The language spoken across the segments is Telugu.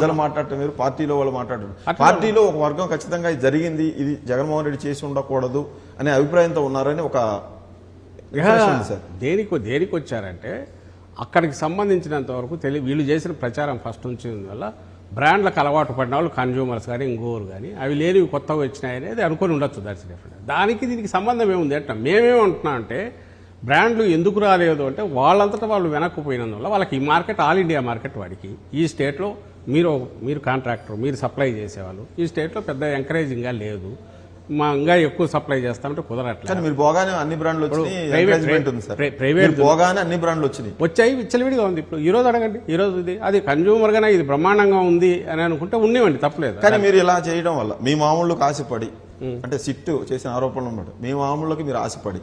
ప్రజలు మాట్లాడటం వేరు, పార్టీలో వాళ్ళు మాట్లాడరు. పార్టీలో ఒక వర్గం ఖచ్చితంగా ఇది జరిగింది, ఇది జగన్మోహన్ రెడ్డి చేసి ఉండకూడదు అనే అభిప్రాయంతో ఉన్నారని ఒక దేనికి వచ్చారంటే అక్కడికి సంబంధించినంత వరకు వీళ్ళు చేసిన ప్రచారం ఫస్ట్ నుంచి వల్ల బ్రాండ్లకు అలవాటు పడిన వాళ్ళు కన్జ్యూమర్స్ కానీ ఇంకోరు కానీ అవి లేనివి కొత్తగా వచ్చినాయి అనేది అనుకొని ఉండొచ్చు. That's different. దానికి దీనికి సంబంధం ఏముంది అంటే మేమేమంటున్నాం అంటే బ్రాండ్లు ఎందుకు రాలేదు అంటే వాళ్ళంతటా వాళ్ళు వెనక్కిపోయినందువల్ల వాళ్ళకి ఈ మార్కెట్ ఆల్ ఇండియా మార్కెట్ వాడికి ఈ స్టేట్లో మీరు కాంట్రాక్టర్, మీరు సప్లై చేసేవాళ్ళు ఈ స్టేట్లో పెద్ద ఎంకరేజింగ్గా లేదు. ఇంకా ఎక్కువ సప్లై చేస్తామంటే కుదరట్లేదు. మీరు పోగానే అన్ని బ్రాండ్లు వచ్చాయి, విచ్చలవిడిగా ఉంది. ఇప్పుడు ఈ రోజు అడగండి, ఈ రోజు ఇది అది కన్జ్యూమర్ గానే ఇది బ్రహ్మాండంగా ఉంది అని అనుకుంటే ఉండేవండి, తప్పలేదు. కానీ మీరు ఇలా చేయడం వల్ల మీ మామూళ్ళకి ఆశపడి, అంటే సిట్టు చేసిన ఆరోపణలు అన్నమాట, మీ మామూళ్ళకి మీరు ఆశపడి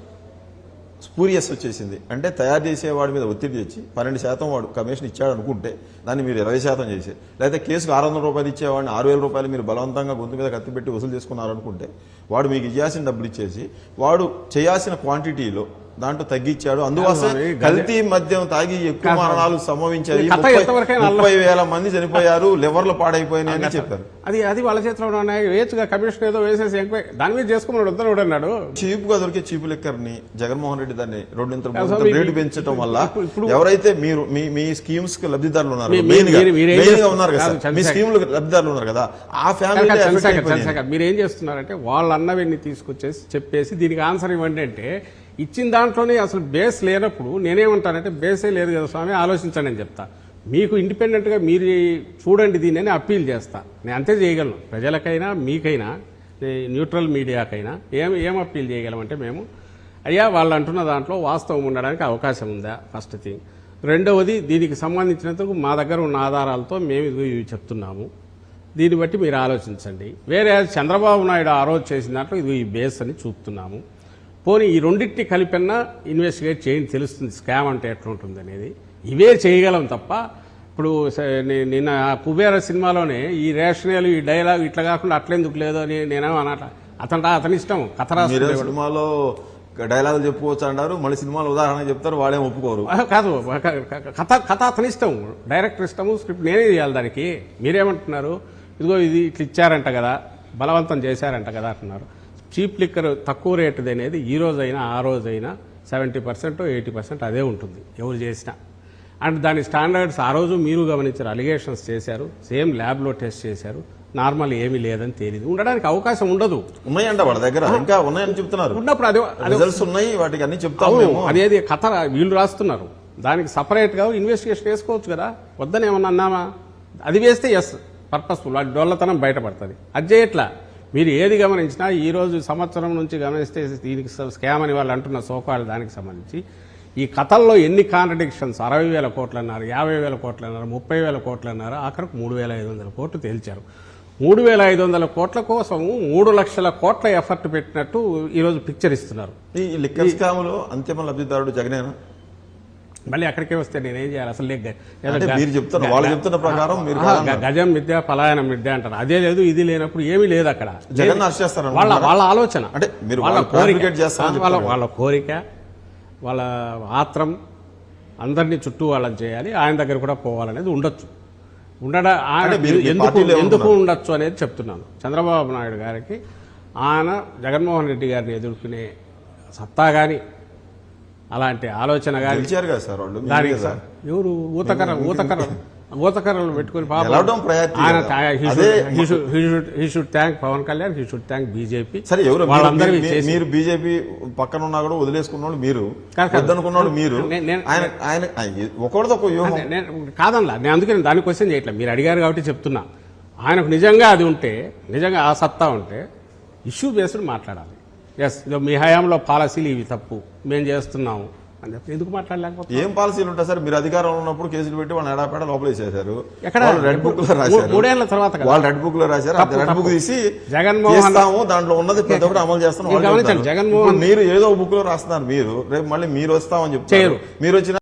స్పూరియస్ వచ్చేసింది అంటే తయారు చేసేవాడి మీద ఒత్తిడి తెచ్చి 12% వాడు కమిషన్ ఇచ్చాడు అనుకుంటే దాన్ని మీరు 20% చేసి, లేదా కేసుకు 600 రూపాయలు ఇచ్చేవాడిని 6000 రూపాయలు మీరు బలవంతంగా గొంతు మీద కత్తి పెట్టి వసూలు చేసుకున్నారనుకుంటే వాడు మీకు ఇవ్వాల్సిన డబ్బులు ఇచ్చేసి వాడు చేయాల్సిన క్వాంటిటీలో దాంట్లో తగ్గించాడు. అందువల్ల కల్తీ మద్యం తాగి ఎక్కువ మరణాలు సంభవించాయి, 30,000 మంది చనిపోయారు, లివర్లు పాడైపోయినాయి అని చెప్పారు. అది వాళ్ళ చేతిలో వేయచ్చుగా, కమిషన్ ఏదో వేసేసి దాని మీద చేసుకున్నాడు వద్దరు అన్నాడు. చీప్ గా దొరికే చీపు లెక్కర్ని జగన్మోహన్ రెడ్డి దాన్ని 2 రేటు పెంచడం వల్ల ఎవరైతే మీరు మీ స్కీమ్స్ కి లబ్ధిదారులు ఉన్నారు, ఉన్నారు కదా, మీ స్కీములు లబ్ధిదారులు ఉన్నారు కదా, ఆ ఫ్యామిలీ మీరేం చేస్తున్నారంటే వాళ్ళు అన్నవన్నీ తీసుకొచ్చేసి చెప్పేసి దీనికి ఆన్సర్ ఇవ్వండి అంటే ఇచ్చిన దాంట్లోనే అసలు బేస్ లేనప్పుడు నేనేమంటానంటే బేసే లేదు కదా స్వామి, ఆలోచించండి అని చెప్తా. మీకు ఇండిపెండెంట్గా మీరు చూడండి దీన్ని అని అప్పీల్ చేస్తా. నేను అంతే చేయగలను, ప్రజలకైనా మీకైనా న్యూట్రల్ మీడియాకైనా ఏం అప్పీల్ చేయగలమంటే మేము అయ్యా వాళ్ళు అంటున్న దాంట్లో వాస్తవం ఉండడానికి అవకాశం ఉందా ఫస్ట్ థింగ్. రెండవది దీనికి సంబంధించినందుకు మా దగ్గర ఉన్న ఆధారాలతో మేము ఇవి చెప్తున్నాము, దీన్ని బట్టి మీరు ఆలోచించండి. వేరే చంద్రబాబు నాయుడు ఆ రోజు చేసిన దాంట్లో ఇది ఈ బేస్ అని చూపుతున్నాము. పోనీ ఈ రెండింటిని కలిపినా ఇన్వెస్టిగేట్ చేయండి, తెలుస్తుంది స్కామ్ అంటే ఎట్లా ఉంటుంది అనేది. ఇవే చేయగలం తప్ప ఇప్పుడు నిన్న కుబేర సినిమాలోనే ఈ రేషనల్ ఈ డైలాగ్ ఇట్లా కాకుండా అట్లెందుకు లేదు అని నేనేమో అనట్లా. అతని ఇష్టం కథ రాసిన సినిమాలో డైలాగులు చెప్పుకోవచ్చు అంటారు, మళ్ళీ సినిమాలో ఉదాహరణ చెప్తారు, వాడేం ఒప్పుకోరు. కాదు, కథ అతని ఇష్టం, డైరెక్టర్ ఇష్టము, స్క్రిప్ట్ నేనే చేయాలి దానికి. మీరేమంటున్నారు, ఇదిగో ఇది ఇట్లా ఇచ్చారంట కదా, బలవంతం చేశారంట కదా అంటున్నారు. చీప్ లిక్కర్ తక్కువ రేటుది అనేది ఈ రోజైనా ఆ రోజైనా 70% 80% అదే ఉంటుంది ఎవరు చేసినా. అండ్ దాని స్టాండర్డ్స్ ఆ రోజు మీరు గమనించారు, అలిగేషన్స్ చేశారు, సేమ్ ల్యాబ్లో టెస్ట్ చేశారు, నార్మల్ ఏమీ లేదని తేలింది. ఉండడానికి అవకాశం ఉండదు. ఉన్నాయంట వాళ్ళ దగ్గర, ఇంకా ఉన్నాయని చెప్తున్నారు. ఉన్నప్పుడు రిజల్ట్స్ ఉన్నాయి, వాటికి అన్ని చెప్తాము. అదేది కథ వీళ్ళు రాస్తున్నారు, దానికి సపరేట్గా ఇన్వెస్టిగేషన్ వేసుకోవచ్చు కదా, వద్దని ఏమన్నా అన్నామా? అది వేస్తే ఎస్ పర్పస్ఫుల్, అది డొల్లతనం బయటపడుతుంది. అది చేయట్లా. మీరు ఏది గమనించినా ఈరోజు సంవత్సరం నుంచి గమనిస్తే దీనికి స్కామ్ అని వాళ్ళు అంటున్న సోకాళ్ళు దానికి సంబంధించి ఈ కథల్లో ఎన్ని కాంట్రడిక్షన్స్, 60,000 కోట్లు అన్నారు, 50,000 కోట్లు అన్నారు, 30,000 కోట్లు అన్నారు, ఆఖరికి 3,500 కోట్లు తేల్చారు. 3,500 కోట్ల కోసం 3 లక్షల కోట్ల ఎఫర్ట్ పెట్టినట్టు ఈరోజు పిక్చర్ ఇస్తున్నారు. ఈ లిక్కర్ స్కామ్లో అంతిమ లబ్ధిదారుడు జగనేనా? మళ్ళీ అక్కడికే వస్తే నేనేం చేయాలి? అసలు వాళ్ళు చెప్తున్న ప్రకారం గజం మిథ్య పలాయనం మిథ్య అంటారు. అదే లేదు ఇది లేనప్పుడు ఏమీ లేదు అక్కడ. జగన్ అరెస్ట్ చేస్తారు వాళ్ళ ఆలోచన, అంటే వాళ్ళ కోరిక, వాళ్ళ ఆత్రం, అందరినీ చుట్టూ వాళ్ళని చేయాలి, ఆయన దగ్గర కూడా పోవాలనేది ఉండొచ్చు. ఎందుకు ఉండొచ్చు అనేది చెప్తున్నాను. చంద్రబాబు నాయుడు గారికి ఆయన జగన్మోహన్ రెడ్డి గారిని ఎదుర్కొనే సత్తా కానీ అలాంటి ఆలోచన కానీ ఎవరు ఊతకర్రలు పెట్టుకుని he should thank Pawan Kalyan, he should thank BJP. మీరు బీజేపీ పక్కన ఉన్నా కూడా వదిలేసుకున్నాడు మీరు, అనుకున్నాడు మీరు, కాదనలా. నేను అందుకే దాని క్వశ్చన్ చేయట్లేదు, మీరు అడిగారు కాబట్టి చెప్తున్నా. ఆయనకు నిజంగా అది ఉంటే, నిజంగా ఆ సత్తా ఉంటే ఇష్యూ బేస్డ్ మాట్లాడాలి. ఎస్ ఇదో మీ హయాంలో పాలసీలు ఇవి తప్పు, మేము చేస్తున్నాము అని చెప్పి ఎందుకు మాట్లాడలేకపోతే? ఏం పాలసీలు ఉంటాయి సార్? మీరు అధికారంలో ఉన్నప్పుడు కేసులు పెట్టి వాళ్ళని ఎడాపేడ లోపలేసేశారు. రెడ్ బుక్ లో రాశారు, 3 ఏళ్ల తర్వాత వాళ్ళు రెడ్ బుక్ లో రాశారు. రెడ్ బుక్ తీసి జగన్మోహన్ దాంట్లో ఉన్నది ప్రతి ఒక్కటి అమలు చేస్తాం. జగన్మోహన్ మీరు ఏదో బుక్ లో రాస్తున్నారు, మీరు రేపు మళ్ళీ మీరు వస్తామని చెప్తారు. మీరు వచ్చిన